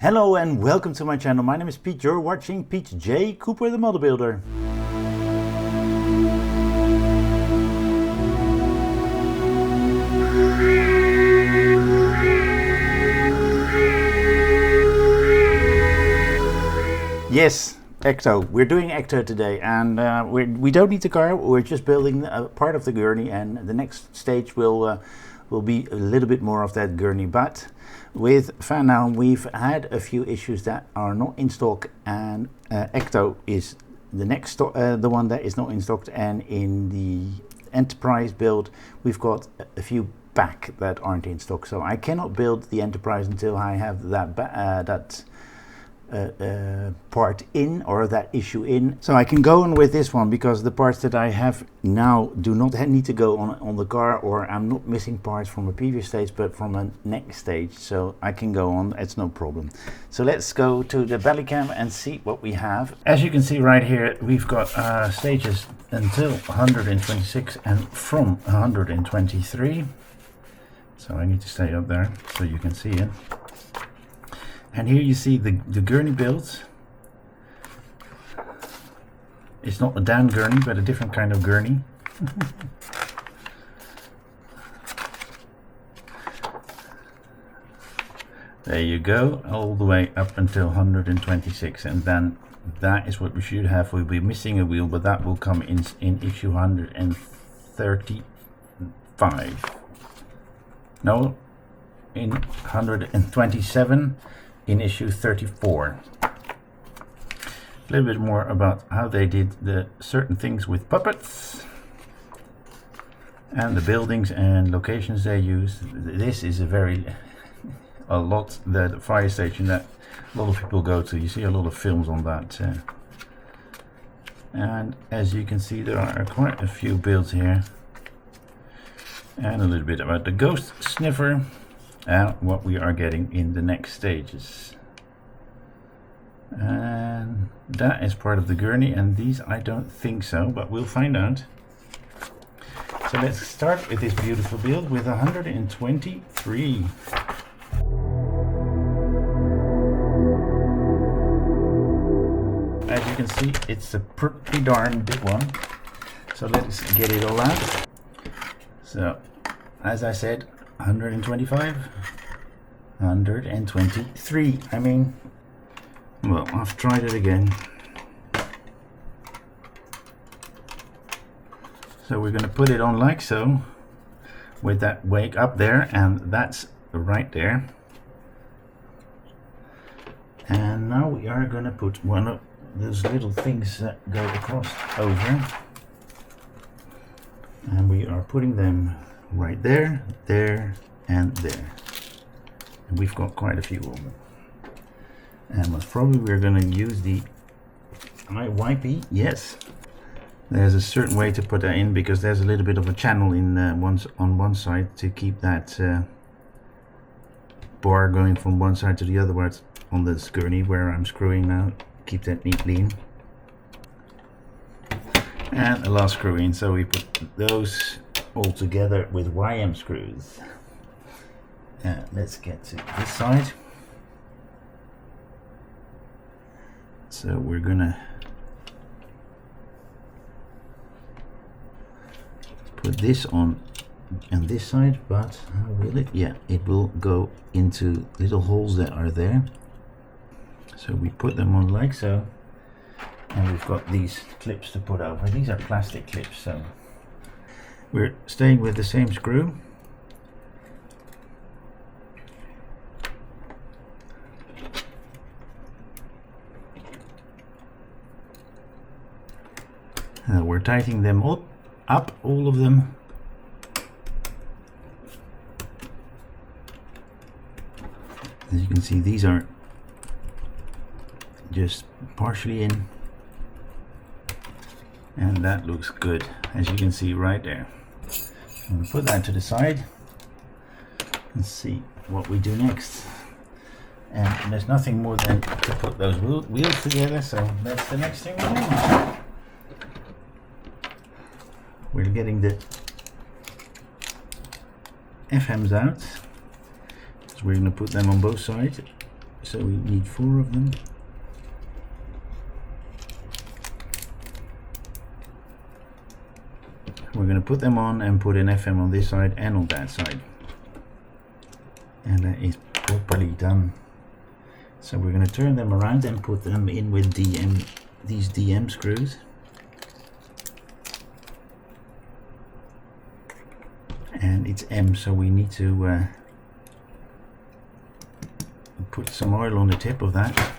Hello and welcome to my channel. My name is Pete. You're watching Pete J. Cooper, the Model Builder. Yes, Ecto. We're doing Ecto today, and we don't need the car. We're just building a part of the gurney, and the next stage will be a little bit more of that gurney. But with Van we've had a few issues that are not in stock, and Ecto is the next the one that is not in stock. And in the Enterprise build, we've got a few back that aren't in stock. So I cannot build the Enterprise until I have that part in, or that issue in. So I can go on with this one because the parts that I have now do not need to go on the car, or I'm not missing parts from a previous stage but from a next stage, so I can go on, it's no problem. So let's go to the belly cam and see what we have. As you can see right here, we've got stages until 126 and from 123. So I need to stay up there so you can see it. And here you see the gurney builds. It's not a down gurney, but a different kind of gurney. There you go, all the way up until 126, and then that is what we should have. We'll be missing a wheel, but that will come in issue 135. No, in 127. In issue 34. A little bit more about how they did the certain things with puppets and the buildings and locations they used. This is the fire station that a lot of people go to. You see a lot of films on that. And as you can see, there are quite a few builds here. And a little bit about the ghost sniffer. And what we are getting in the next stages, and that is part of the gurney, and these I don't think so, but we'll find out. So let's start with this beautiful build with 123. As you can see, it's a pretty darn big one, so let's get it all out. So as I said, 125, 123. I mean, well, I've tried it again. So we're going to put it on like so, with that wake up there, and that's right there. And now we are going to put one of those little things that go across over, and we are putting them right there, there, and there. And we've got quite a few of them. And most probably we're going to use the IYP. Yes, there's a certain way to put that in, because there's a little bit of a channel in on one side to keep that bar going from one side to the other, where it's on this gurney where I'm screwing now. Keep that neatly in. And a last screw in, so we put those all together with YM screws. Let's get to this side. So we're gonna put this on this side, but how will it? Yeah, it will go into little holes that are there. So we put them on like so, and we've got these clips to put over. These are plastic clips, so we're staying with the same screw. We're tightening them up, all of them. As you can see, these are just partially in, and that looks good, as you can see right there. I'm going to put that to the side and see what we do next. And there's nothing more than to put those wheels together, so that's the next thing we're doing. We're getting the FMs out, so we're going to put them on both sides so we need 4 of them. We're going to put them on and put an FM on this side and on that side, and that is properly done. So we're going to turn them around and put them in with these DM screws. And it's M, so we need to put some oil on the tip of that.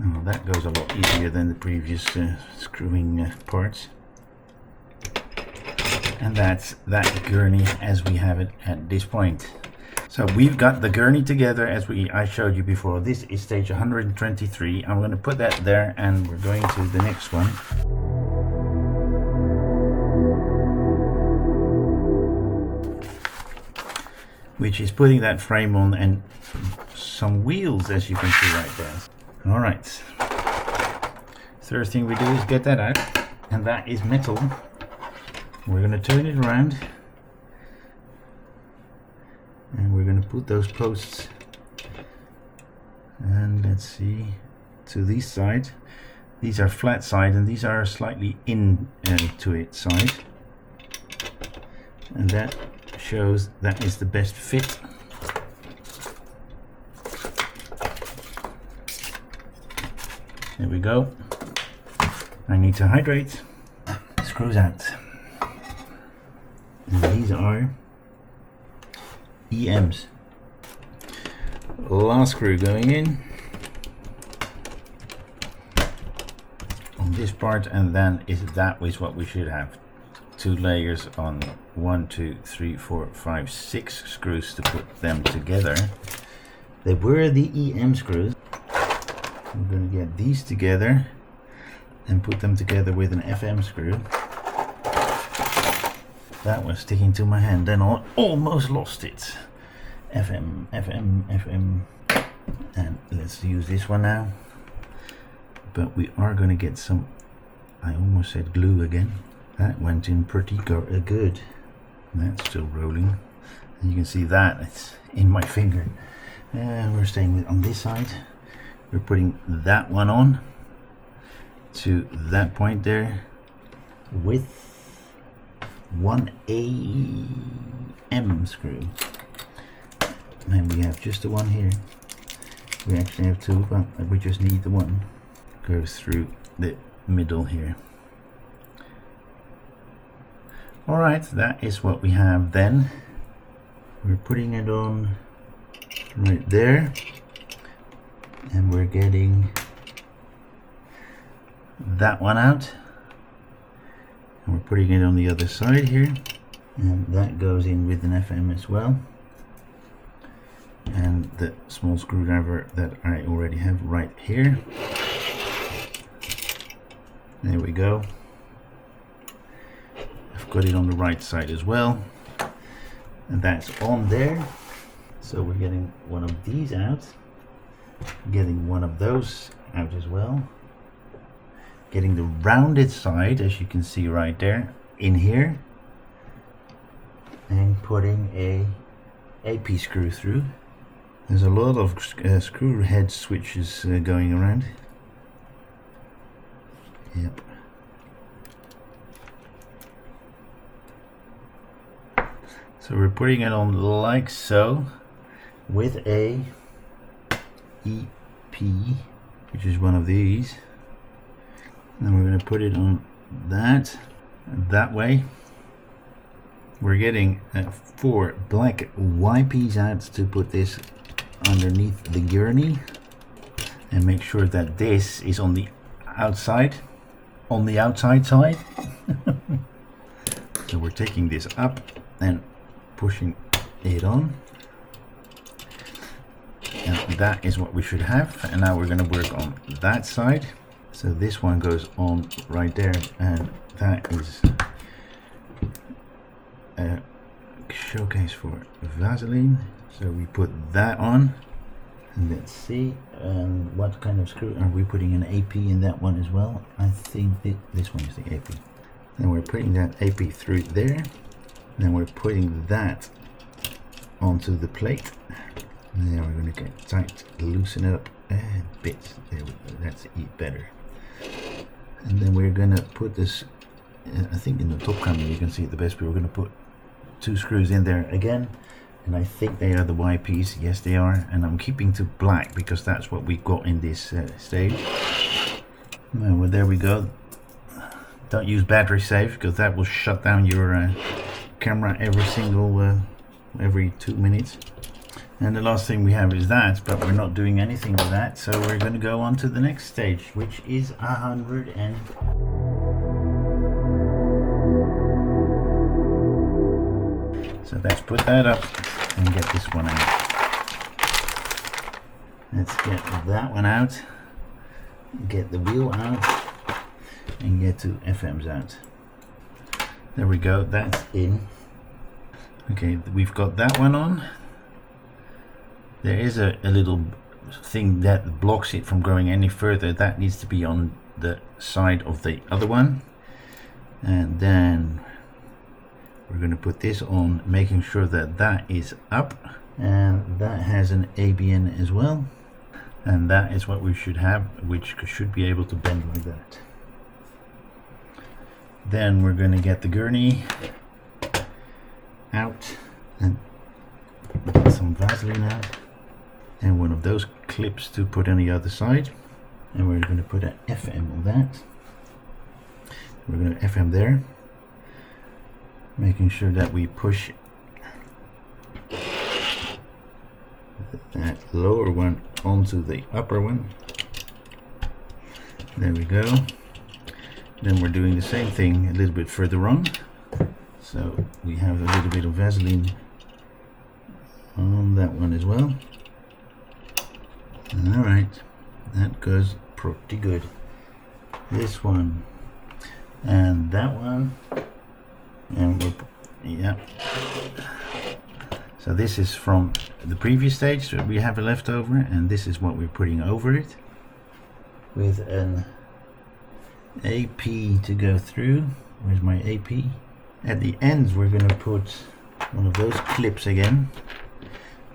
Oh, that goes a lot easier than the previous screwing parts. And that's that gurney as we have it at this point. So we've got the gurney together as I showed you before. This is stage 123. I'm going to put that there, and we're going to the next one. Which is putting that frame on and some wheels, as you can see right there. Alright. First thing we do is get that out, and that is metal. We're going to turn it around. And we're going to put those posts, and let's see, to this side. These are flat side and these are slightly in to it side, and that shows that is the best fit. There we go. I need to hydrate. Screws out. And these are EMs. Last screw going in on this part, and then that is what we should have. 2 layers on 1, 2, 3, 4, 5, 6 screws to put them together. They were the EM screws. I'm going to get these together and put them together with an FM screw. That was sticking to my hand, then I almost lost it. FM, FM, FM. And let's use this one now. But we are going to get some, I almost said glue again. That went in pretty good. That's still rolling. And you can see that it's in my finger. We're staying with on this side. We're putting that one on to that point there with 1 AM screw, and we have just the one here. We actually have 2, but we just need the one. Goes through the middle here. Alright, that is what we have then. We're putting it on right there, and we're getting that one out. And we're putting it on the other side here, and that goes in with an FM as well, and the small screwdriver that I already have right here. There we go. I've got it on the right side as well, and that's on there. So we're getting one of these out, getting one of those out as well, getting the rounded side, as you can see right there, in here, and putting a AP screw through. There's a lot of screw head switches going around. Yep. So we're putting it on like so, with a EP, which is one of these. And we're going to put it on that way. We're getting 4 black YPs out to put this underneath the gurney, and make sure that this is on the outside side. So we're taking this up and pushing it on, and that is what we should have. And now we're going to work on that side. So this one goes on right there, and that is a showcase for Vaseline. So we put that on, And let's see, what kind of screw are we putting an AP in that one as well? I think this one is the AP. Then we're putting that AP through there. Then we're putting that onto the plate. And then we're going to get tight, loosen it up a bit. There we go. That's better. And then we're going to put this. I think in the top camera you can see it the best. But we're going to put 2 screws in there again, and I think they are the YPs. Yes, they are. And I'm keeping to black because that's what we got in this stage. Well, there we go. Don't use battery safe because that will shut down your camera every 2 minutes. And the last thing we have is that, but we're not doing anything with that, so we're going to go on to the next stage, which is 100 and... So let's put that up and get this one out. Let's get that one out, get the wheel out, and get 2 FMs out. There we go, that's in. Okay, we've got that one on. There is a little thing that blocks it from going any further. That needs to be on the side of the other one. And then we're going to put this on, making sure that that is up. And that has an ABN as well. And that is what we should have, which should be able to bend like that. Then we're going to get the gurney out and get some Vaseline out. And one of those clips to put on the other side, and we're going to put an FM on that. We're going to FM there, making sure that we push that lower one onto the upper one. There we go. Then we're doing the same thing a little bit further on, so we have a little bit of Vaseline on that one as well. Alright, that goes pretty good. This one and that one, and yeah. So this is from the previous stage, so we have a leftover, and this is what we're putting over it with an AP to go through. Where's my AP? At the ends we're going to put one of those clips again.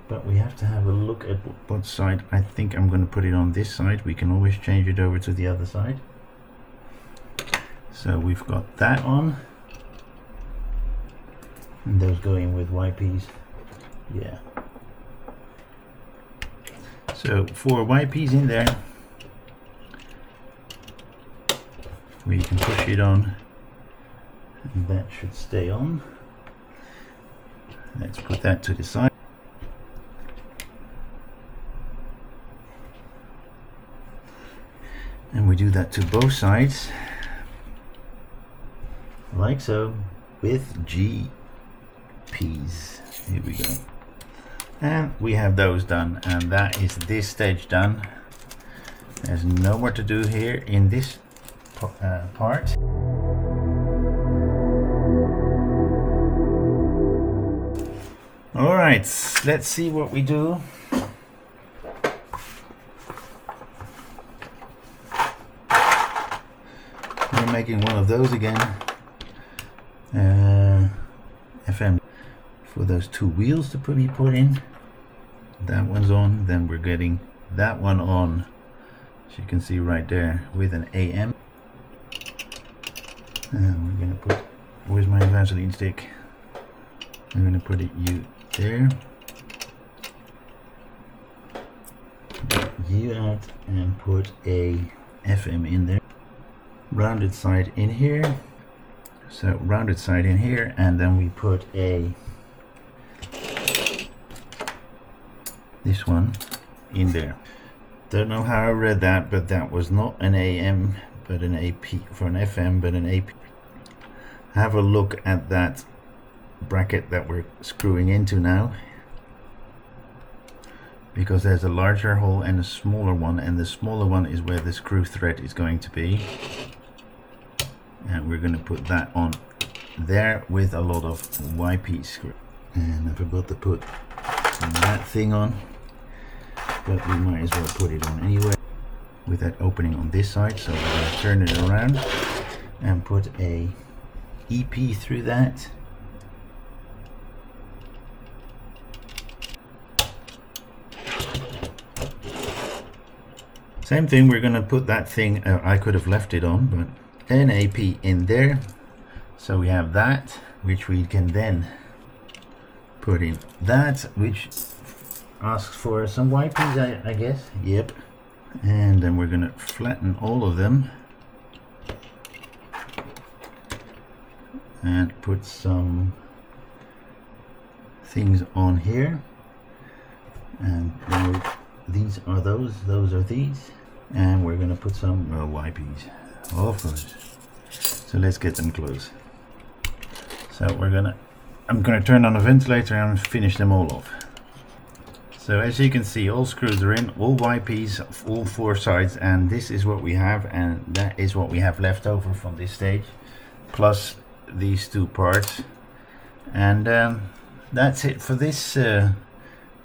But we have to have a look at what side. I think I'm going to put it on this side. We can always change it over to the other side. So we've got that on. And those going with YPs. Yeah. So 4 YPs in there. We can push it on. And that should stay on. Let's put that to the side. And we do that to both sides, like so, with GPs. Here we go. And we have those done, and that is this stage done. There's no more to do here in this part. Alright, let's see what we do. We're making one of those again. FM for those 2 wheels to be put in. That one's on. Then we're getting that one on, as you can see right there, with an AM. And we're gonna put, where's my Vaseline stick? I'm gonna put you there. Get you out and put a FM in there. Rounded side in here, so rounded side in here, and then we put this one in there. Don't know how I read that, but that was not an AM but an AP, for an FM but an AP. Have a look at that bracket that we're screwing into now, because there's a larger hole and a smaller one, and the smaller one is where the screw thread is going to be. And we're going to put that on there with a lot of YP screw. And I forgot to put that thing on. but we might as well put it on anyway with that opening on this side. So we're going to turn it around and put a EP through that. Same thing, we're going to put that thing, I could have left it on, but an AP in there. So we have that, which we can then put in that, which asks for some wipers, I guess. Yep. And then we're going to flatten all of them and put some things on here. And these are those are these. And we're going to put some wipers, of course. So let's get them close. So I'm gonna turn on the ventilator and finish them all off. So as you can see, all screws are in, all wipers, all 4 sides, and this is what we have, and that is what we have left over from this stage, plus these 2 parts. And that's it for this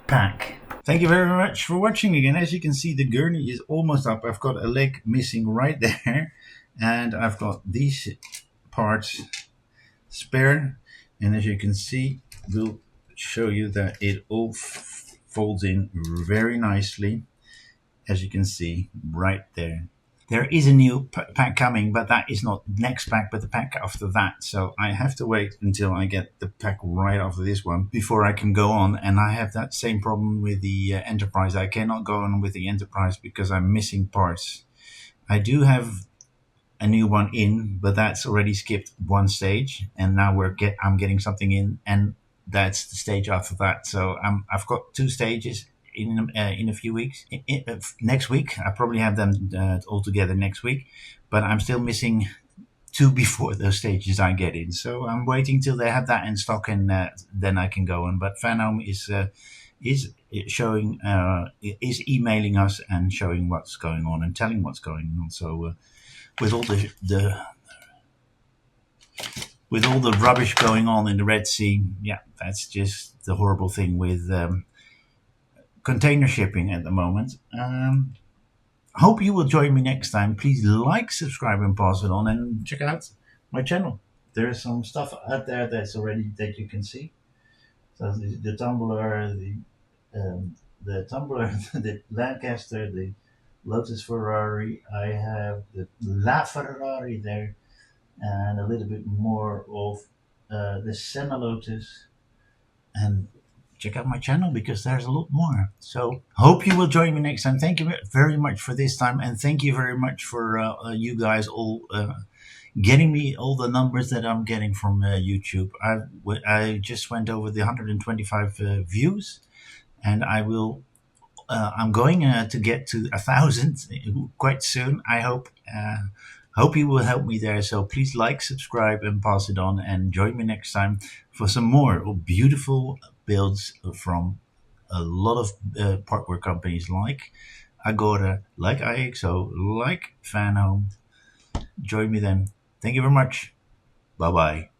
pack. Thank you very much for watching again. As you can see, the gurney is almost up. I've got a leg missing right there, and I've got these parts spare. And as you can see, we'll show you that it all folds in very nicely. As you can see right there. There is a new pack coming, but that is not next pack, but the pack after that. So I have to wait until I get the pack right after this one before I can go on. And I have that same problem with the Enterprise. I cannot go on with the Enterprise because I'm missing parts. I do have a new one in, but that's already skipped 1 stage, and now I'm getting something in, and that's the stage after that. So I've got 2 stages in a few weeks. Next week I probably have them all together next week, but I'm still missing 2 before those stages I get in. So I'm waiting till they have that in stock, and then I can go on. But Fanhome is showing, is emailing us and showing what's going on and telling what's going on. So with all the rubbish going on in the Red Sea, yeah, that's just the horrible thing with container shipping at the moment. Hope you will join me next time. Please like, subscribe, and pass it on, and check out my channel. There's some stuff out there that's already that you can see. So the Tumbler, the Tumbler, the Lancaster, the Lotus Ferrari. I have the La Ferrari there, and a little bit more of the Senna Lotus. And check out my channel because there's a lot more. So hope you will join me next time. Thank you very much for this time, and thank you very much for you guys all getting me all the numbers that I'm getting from YouTube. I just went over the 125 views, and I'm going to get to 1,000 quite soon. I hope you will help me there. So please like, subscribe, and pass it on, and join me next time for some more beautiful builds from a lot of partware companies like Agora, like IXO, like Fanhome. Join me then. Thank you very much. Bye bye.